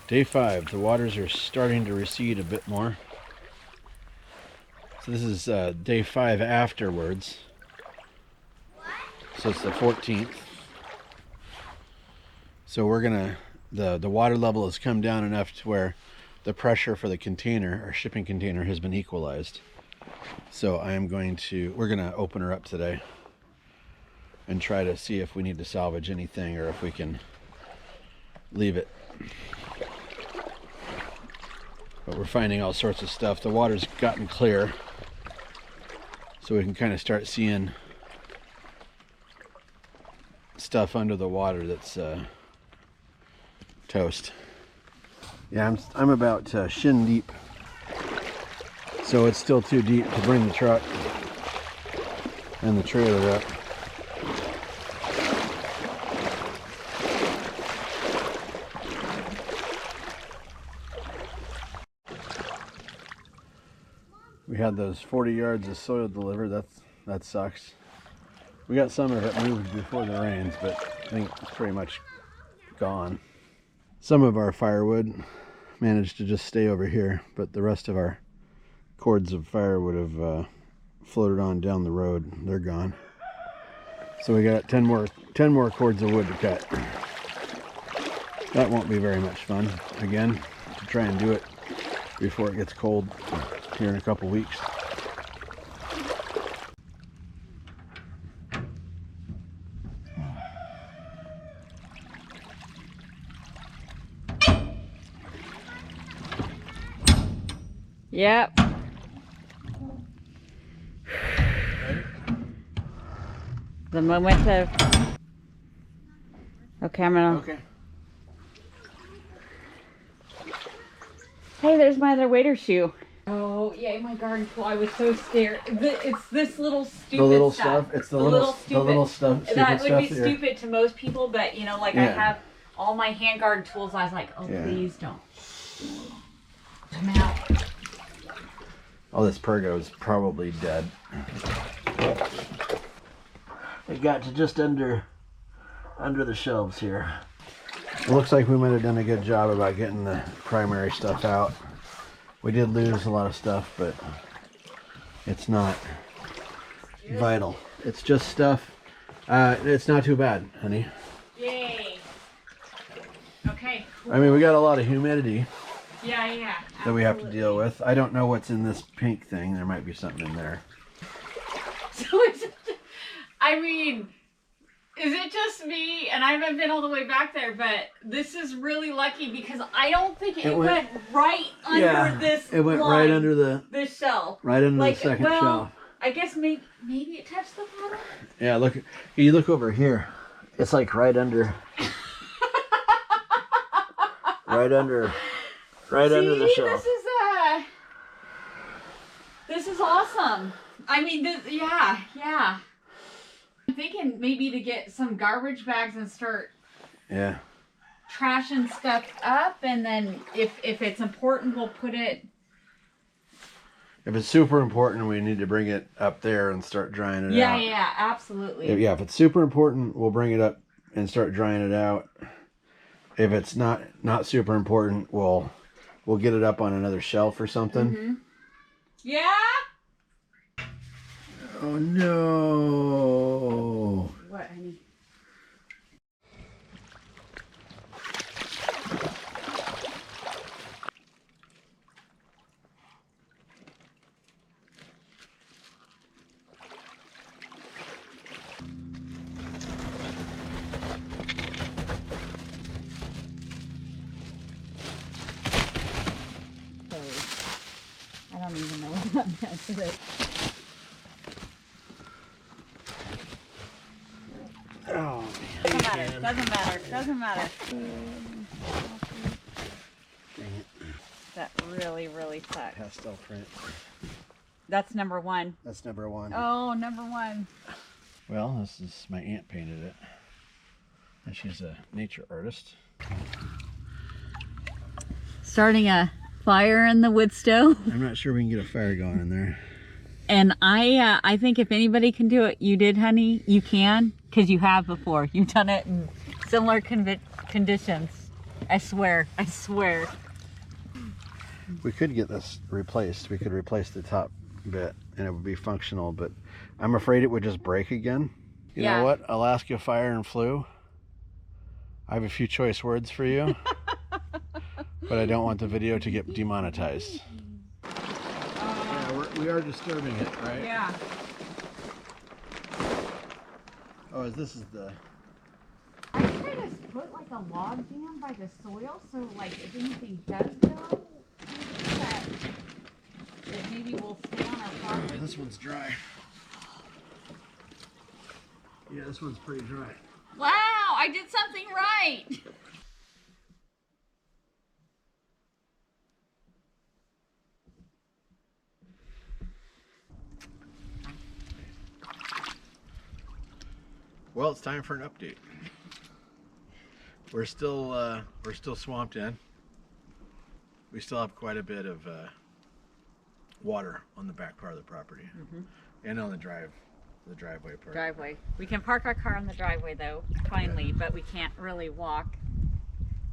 Day 5, the waters are starting to recede a bit more. So this is day 5 afterwards. So it's the 14th. So we're gonna, the water level has come down enough to where the pressure for the container, our shipping container, has been equalized. So we're gonna open her up today and try to see if we need to salvage anything or if we can leave it. But we're finding all sorts of stuff. The water's gotten clear, so we can kind of start seeing stuff under the water that's toast. Yeah, I'm about shin deep, so it's still too deep to bring the truck and the trailer up. We had those 40 yards of soil delivered. That sucks. We got some of it moved before the rains, but I think it's pretty much gone. Some of our firewood managed to just stay over here, but the rest of our cords of firewood have floated on down the road. They're gone. So we got 10 more cords of wood to cut. That won't be very much fun, again, to try and do it before it gets cold here in a couple weeks. Yep. The moment of... Okay, I'm gonna... Okay. Hey, there's my other waiter shoe. Oh, yeah, my garden tool. I was so scared. It's this little stupid The little stuff. It's the little stuff. That would be stupid to most people, but you know, like, yeah. I have all my hand garden tools. I was like, oh, yeah. Please don't. Come out. Oh, this Pergo is probably dead. It got to just under the shelves here. It looks like we might have done a good job about getting the primary stuff out. We did lose a lot of stuff, but it's not vital. It's just stuff. It's not too bad, honey. Yay. Okay. Cool. I mean, we got a lot of humidity. Yeah. That we have to deal with. I don't know what's in this pink thing. There might be something in there. So it's, I mean, is it just me? And I haven't been all the way back there, but this is really lucky because I don't think it went right under this. It went line, right under this shelf. Right under the second shelf. I guess maybe it touched the bottom. Yeah, look. You look over here. It's like right under. right under the shelf. This is awesome. I mean, yeah. I'm thinking maybe to get some garbage bags and start trashing stuff up, and then if it's important, we'll put it. If it's super important, we need to bring it up there and start drying it out. Yeah, absolutely. If it's super important, we'll bring it up and start drying it out. If it's not super important, we'll get it up on another shelf or something. Mm-hmm. Yeah. Oh no. What, honey? I don't even know what that meant today. Oh, Doesn't matter. Dang it. That really sucks. Pastel print. That's number 1. That's number 1. Oh, number 1. Well, this is my aunt painted it. And she's a nature artist. Starting a fire in the wood stove. I'm not sure we can get a fire going in there. And I think if anybody can do it, you did, honey. You can, because you have before. You've done it in similar conditions. I swear. I swear. We could get this replaced. We could replace the top bit and it would be functional, but I'm afraid it would just break again. You know what? Alaska Fire and Flu. I have a few choice words for you, but I don't want the video to get demonetized. Yeah, we are disturbing it, right? Yeah. Oh, this is the... I try to put like a log jam by the soil, so like if anything does go, that it maybe will stay on our property. This one's dry. Yeah, this one's pretty dry. Wow, I did something right. Well, it's time for an update. We're still swamped in. We still have quite a bit of water on the back part of the property, and on the driveway part. Driveway. We can park our car on the driveway though, finally, but we can't really walk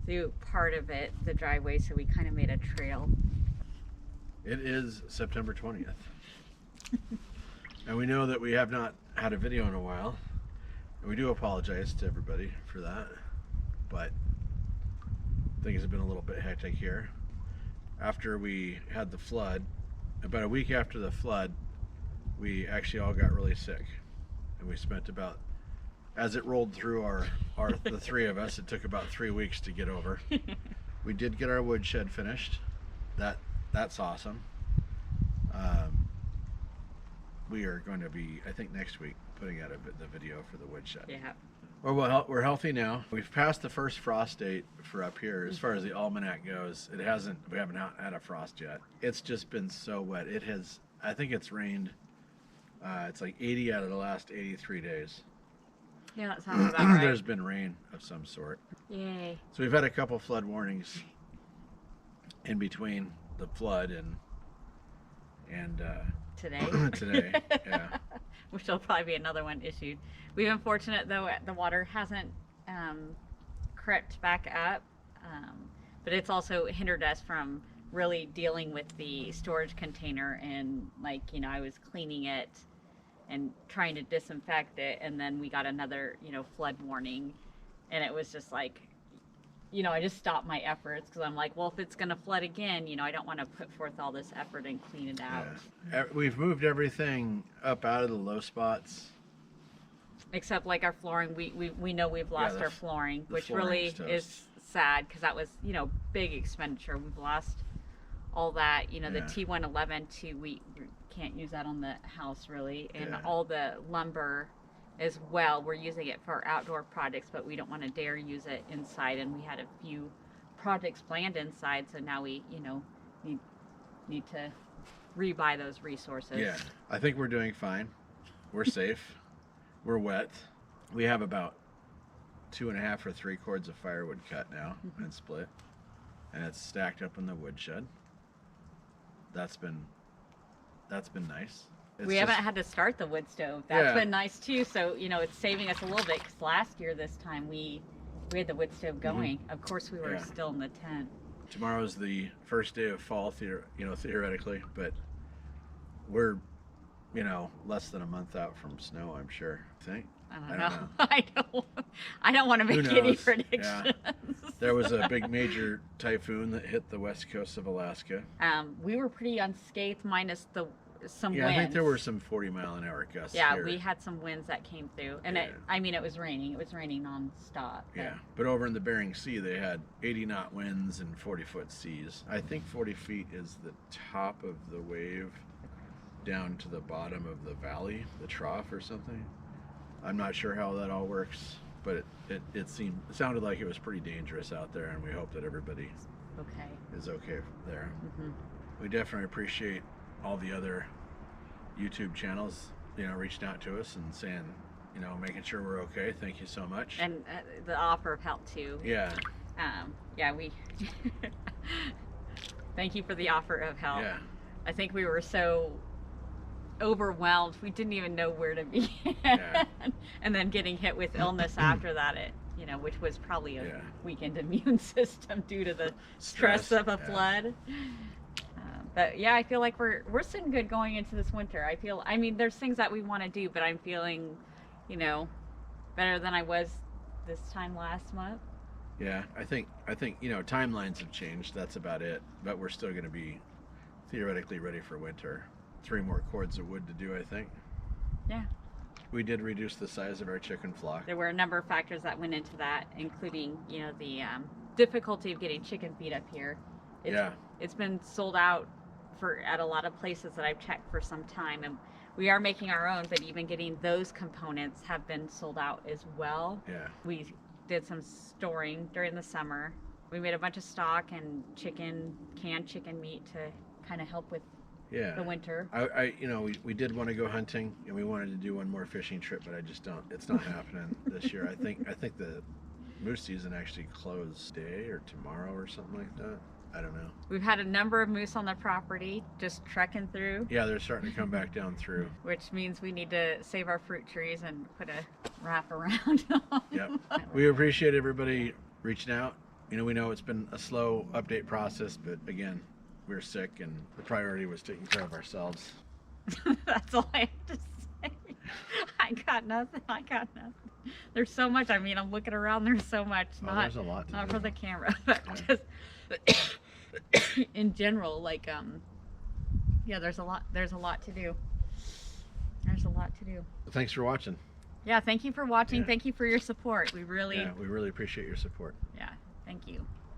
through part of it, the driveway, so we kind of made a trail. It is September 20th. And we know that we have not had a video in a while. And we do apologize to everybody for that. But things have been a little bit hectic here. After we had the flood, about a week after the flood, we actually all got really sick. And we spent about, as it rolled through the three of us, it took about 3 weeks to get over. We did get our woodshed finished. That's awesome. We are going to be, I think next week, putting out the video for the woodshed. Yeah. Well, we're healthy now. We've passed the first frost date for up here. As far as the almanac goes, we haven't had a frost yet. It's just been so wet. It has, I think it's rained, it's like 80 out of the last 83 days. Yeah, that sounds about right. There's been rain of some sort. Yay. So we've had a couple flood warnings in between the flood and Today? today, yeah. Which will probably be another one issued. We've been fortunate though, the water hasn't crept back up, but it's also hindered us from really dealing with the storage container, and like, you know, I was cleaning it and trying to disinfect it, and then we got another, you know, flood warning, and it was just like, you know, I just stopped my efforts because I'm like, well, if it's going to flood again, you know, I don't want to put forth all this effort and clean it out. Yeah. We've moved everything up out of the low spots. Except like our flooring, we know we've lost our flooring, which really is sad because that was, you know, big expenditure. We've lost all that, you know, the T111 we can't use that on the house really, and all the lumber as well. We're using it for outdoor projects, but we don't want to dare use it inside, and we had a few projects planned inside, so now we, you know, need to rebuy those resources. Yeah, I think we're doing fine. We're safe. We're wet. We have about 2.5 or 3 cords of firewood cut now and split, and it's stacked up in the woodshed. That's been nice. We haven't had to start the wood stove. That's been nice too. So, you know, it's saving us a little bit because last year this time we had the wood stove going. Of course, we were still in the tent. Tomorrow's the first day of fall, theoretically, but we're, you know, less than a month out from snow, I'm sure. Think? I don't know. I don't want to make any predictions. Yeah. There was a big major typhoon that hit the west coast of Alaska. We were pretty unscathed minus some winds. I think there were some 40-mile-an-hour gusts. Yeah, here. we had some winds that came through, and it was raining. It was raining nonstop. Yeah, but over in the Bering Sea, they had 80-knot winds and 40-foot seas. I think 40 feet is the top of the wave down to the bottom of the valley, the trough or something. I'm not sure how that all works, but it sounded like it was pretty dangerous out there, and we hope that everybody is okay there. We definitely appreciate all the other YouTube channels, you know, reaching out to us and saying, you know, making sure we're okay. Thank you so much. And the offer of help too. Yeah. We thank you for the offer of help. Yeah. I think we were so overwhelmed, we didn't even know where to begin. And then getting hit with illness after that, you know, which was probably a Yeah. weakened immune system due to the stress of a yeah. flood. But yeah, I feel like we're sitting good going into this winter. I mean, there's things that we want to do, but I'm feeling, you know, better than I was this time last month. Yeah, I think you know, timelines have changed. That's about it. But we're still going to be theoretically ready for winter. 3 more cords of wood to do, I think. Yeah. We did reduce the size of our chicken flock. There were a number of factors that went into that, including, you know, the difficulty of getting chicken feed up here. It's been sold out at a lot of places that I've checked for some time, and we are making our own, but even getting those components have been sold out as well. Yeah. We did some storing during the summer. We made a bunch of stock and canned chicken meat to kind of help with the winter. You know, we did want to go hunting, and we wanted to do one more fishing trip, but I just don't. It's not happening this year. I think the moose season actually closed today or tomorrow or something like that. I don't know. We've had a number of moose on the property just trekking through. Yeah, they're starting to come back down through. Which means we need to save our fruit trees and put a wrap around them. Yep. We appreciate everybody reaching out. You know, we know it's been a slow update process, but again, we were sick and the priority was taking care of ourselves. That's all I have to say. I got nothing. There's so much. I mean, I'm looking around. There's so much. There's a lot to not do. for the camera, but just in general. Like, yeah, there's a lot to do. There's a lot to do. Thanks for watching. Yeah, thank you for watching. Yeah. Thank you for your support. We really appreciate your support. Yeah, thank you.